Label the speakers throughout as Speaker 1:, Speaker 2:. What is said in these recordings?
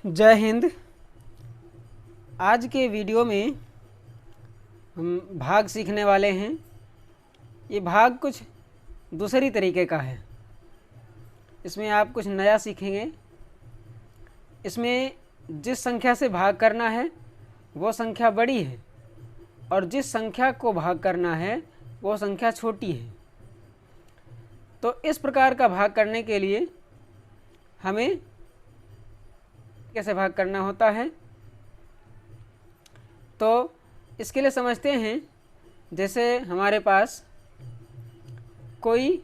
Speaker 1: जय हिंद। आज के वीडियो में हम भाग सीखने वाले हैं। ये भाग कुछ दूसरी तरीके का है। इसमें आप कुछ नया सीखेंगे। इसमें जिस संख्या से भाग करना है वो संख्या बड़ी है और जिस संख्या को भाग करना है वो संख्या छोटी है। तो इस प्रकार का भाग करने के लिए हमें कैसे भाग करना होता है, तो इसके लिए समझते हैं। जैसे हमारे पास कोई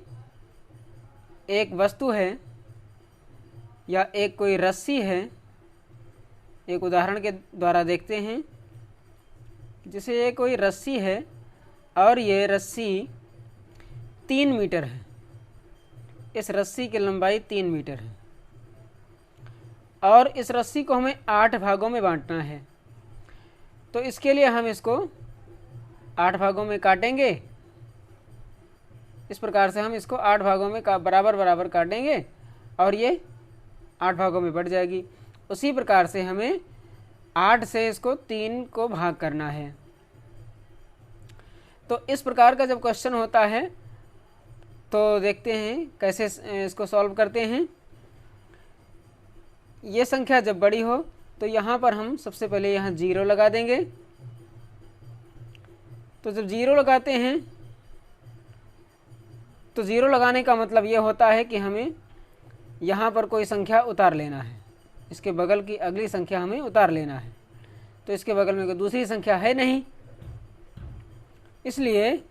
Speaker 1: एक वस्तु है या एक कोई रस्सी है। एक उदाहरण के द्वारा देखते हैं। जैसे ये कोई रस्सी है और ये रस्सी 3 मीटर है। इस रस्सी की लंबाई 3 मीटर है और इस रस्सी को हमें 8 भागों में बांटना है। तो इसके लिए हम इसको 8 भागों में काटेंगे। इस प्रकार से हम इसको 8 भागों में बराबर बराबर काटेंगे और ये 8 भागों में बढ़ जाएगी। उसी प्रकार से हमें 8 से इसको 3 को भाग करना है। तो इस प्रकार का जब क्वेश्चन होता है तो देखते हैं कैसे इसको सॉल्व करते हैं। ये संख्या जब बड़ी हो तो यहाँ पर हम सबसे पहले यहाँ 0 लगा देंगे। तो जब 0 लगाते हैं तो 0 लगाने का मतलब ये होता है कि हमें यहाँ पर कोई संख्या उतार लेना है। इसके बगल की अगली संख्या हमें उतार लेना है। तो इसके बगल में कोई दूसरी संख्या है नहीं, इसलिए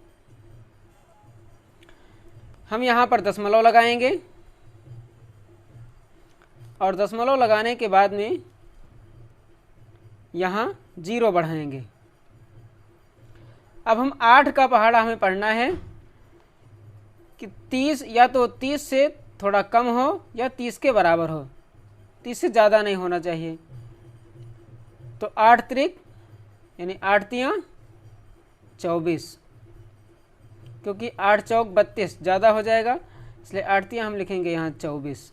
Speaker 1: हम यहाँ पर दशमलव लगाएंगे और दशमलव लगाने के बाद में यहाँ 0 बढ़ाएंगे। अब हम 8 का पहाड़ा हमें पढ़ना है कि 30 या तो 30 से थोड़ा कम हो या 30 के बराबर हो। 30 से ज़्यादा नहीं होना चाहिए। तो 8 त्रिक यानी 8 तियाँ 24, क्योंकि 8 चौक 32 ज़्यादा हो जाएगा, इसलिए 8 तियाँ हम लिखेंगे यहाँ 24।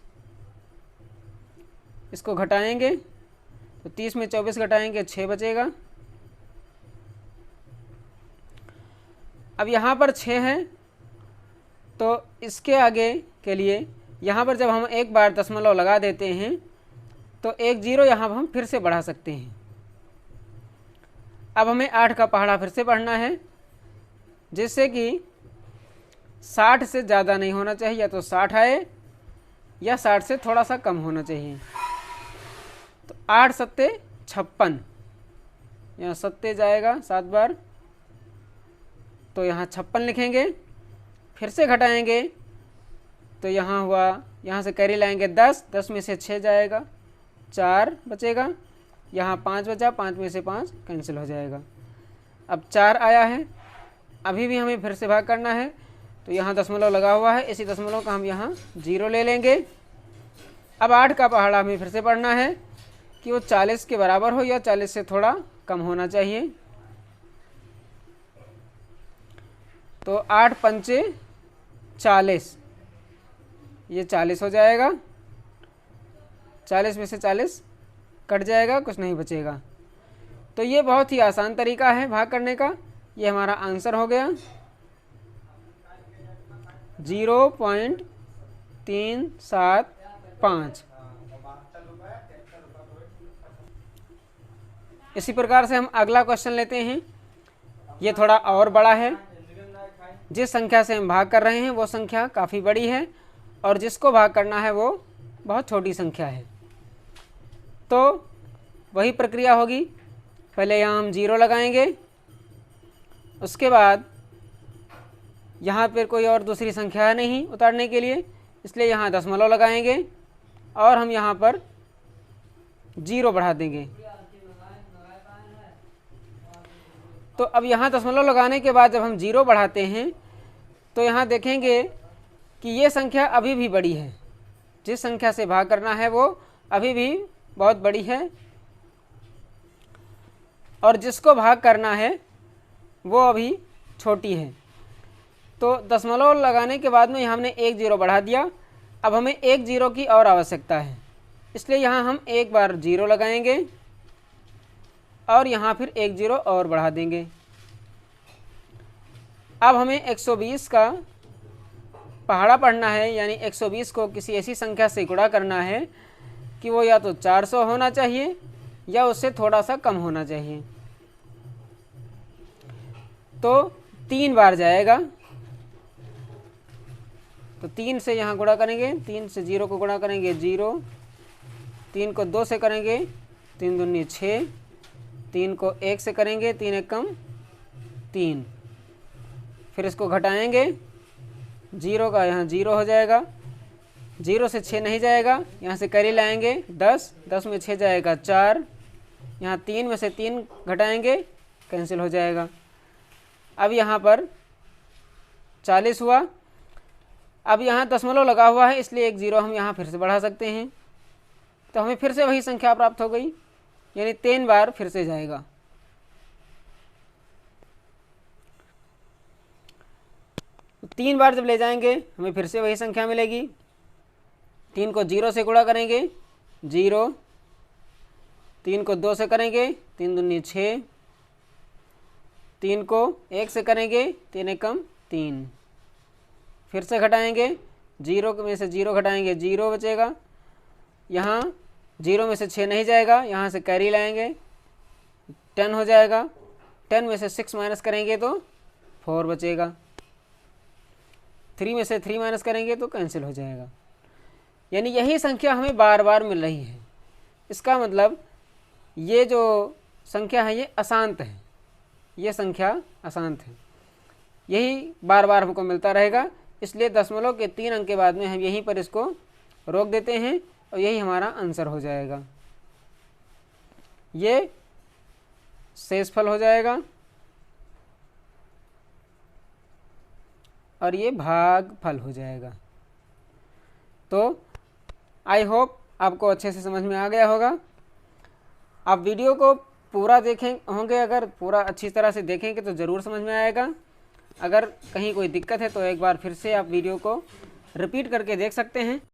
Speaker 1: इसको घटाएंगे तो 30 में 24 घटाएंगे 6 बचेगा। अब यहाँ पर 6 है तो इसके आगे के लिए यहाँ पर जब हम एक बार दशमलव लगा देते हैं तो एक 0 यहाँ हम फिर से बढ़ा सकते हैं। अब हमें 8 का पहाड़ा फिर से पढ़ना है, जिससे कि 60 से ज़्यादा नहीं होना चाहिए, या तो 60 आए या 60 से थोड़ा सा कम होना चाहिए। तो 8 सत्ते 56, यहाँ सत्ते जाएगा 7 बार, तो यहाँ 56 लिखेंगे। फिर से घटाएंगे तो यहाँ हुआ, यहाँ से कैरी लाएंगे 10, 10 में से 6 जाएगा, 4 बचेगा। यहाँ 5 बचा, 5 में से 5 कैंसिल हो जाएगा। अब 4 आया है, अभी भी हमें फिर से भाग करना है। तो यहाँ दशमलव लगा हुआ है, इसी दशमलव का हम यहाँ 0 ले लेंगे। अब 8 का पहाड़ा हमें फिर से पढ़ना है कि वो 40 के बराबर हो या 40 से थोड़ा कम होना चाहिए। तो 8 पंचे 40, ये 40 हो जाएगा। 40 में से 40 कट जाएगा, कुछ नहीं बचेगा। तो ये बहुत ही आसान तरीका है भाग करने का। ये हमारा आंसर हो गया 0.375। इसी प्रकार से हम अगला क्वेश्चन लेते हैं। ये थोड़ा और बड़ा है। जिस संख्या से हम भाग कर रहे हैं वो संख्या काफ़ी बड़ी है और जिसको भाग करना है वो बहुत छोटी संख्या है। तो वही प्रक्रिया होगी। पहले यहाँ हम 0 लगाएंगे, उसके बाद यहाँ पर कोई और दूसरी संख्या है नहीं उतारने के लिए, इसलिए यहाँ दशमलव लगाएंगे और हम यहाँ पर 0 बढ़ा देंगे। तो अब यहाँ दशमलव लगाने के बाद जब हम 0 बढ़ाते हैं तो यहाँ देखेंगे कि ये संख्या अभी भी बड़ी है। जिस संख्या से भाग करना है वो अभी भी बहुत बड़ी है और जिसको भाग करना है वो अभी छोटी है। तो दशमलव लगाने के बाद में हमने 1 0 बढ़ा दिया। अब हमें 1 0 की और आवश्यकता है। इसलिए यहाँ हम एक बार 0 लगाएंगे और यहाँ फिर एक 0 और बढ़ा देंगे। अब हमें 120 का पहाड़ा पढ़ना है, यानी 120 को किसी ऐसी संख्या से गुणा करना है कि वो या तो 400 होना चाहिए या उससे थोड़ा सा कम होना चाहिए। तो 3 बार जाएगा, तो 3 से यहाँ गुणा करेंगे, 3 से 0 को गुणा करेंगे 0, 3 को 2 से करेंगे 3 दूनी 6, 3 को 1 से करेंगे 3 एक कम 3, फिर इसको घटाएंगे, 0 का यहाँ 0 हो जाएगा, 0 से 6 नहीं जाएगा, यहाँ से कैरी लाएंगे 10, 10 में 6 जाएगा 4, यहाँ 3 में से 3 घटाएंगे कैंसिल हो जाएगा। अब यहाँ पर 40 हुआ। अब यहाँ दशमलव लगा हुआ है, इसलिए एक 0 हम यहाँ फिर से बढ़ा सकते हैं, तो हमें फिर से वही संख्या प्राप्त हो गई, यानी 3 बार फिर से जाएगा। तो 3 बार जब ले जाएंगे हमें फिर से वही संख्या मिलेगी। 3 को 0 से गुणा करेंगे 0, 3 को 2 से करेंगे 3 दूनी 6, 3 को 1 से करेंगे 3 एक कम 3, फिर से घटाएंगे, 0 में से 0 घटाएंगे 0 बचेगा, यहाँ 0 में से 6 नहीं जाएगा, यहाँ से कैरी लाएंगे 10 हो जाएगा, 10 में से 6 माइनस करेंगे तो 4 बचेगा, 3 में से 3 माइनस करेंगे तो कैंसिल हो जाएगा। यानी यही संख्या हमें बार बार मिल रही है। इसका मतलब ये जो संख्या है ये अशांत है, ये संख्या अशांत है, यही बार बार हमको मिलता रहेगा। इसलिए दशमलव के 3 अंक के बाद में हम यहीं पर इसको रोक देते हैं और यही हमारा आंसर हो जाएगा। ये शेषफल हो जाएगा और ये भागफल हो जाएगा। तो आई होप आपको अच्छे से समझ में आ गया होगा। आप वीडियो को पूरा देखें होंगे, अगर पूरा अच्छी तरह से देखेंगे तो ज़रूर समझ में आएगा। अगर कहीं कोई दिक्कत है तो एक बार फिर से आप वीडियो को रिपीट करके देख सकते हैं।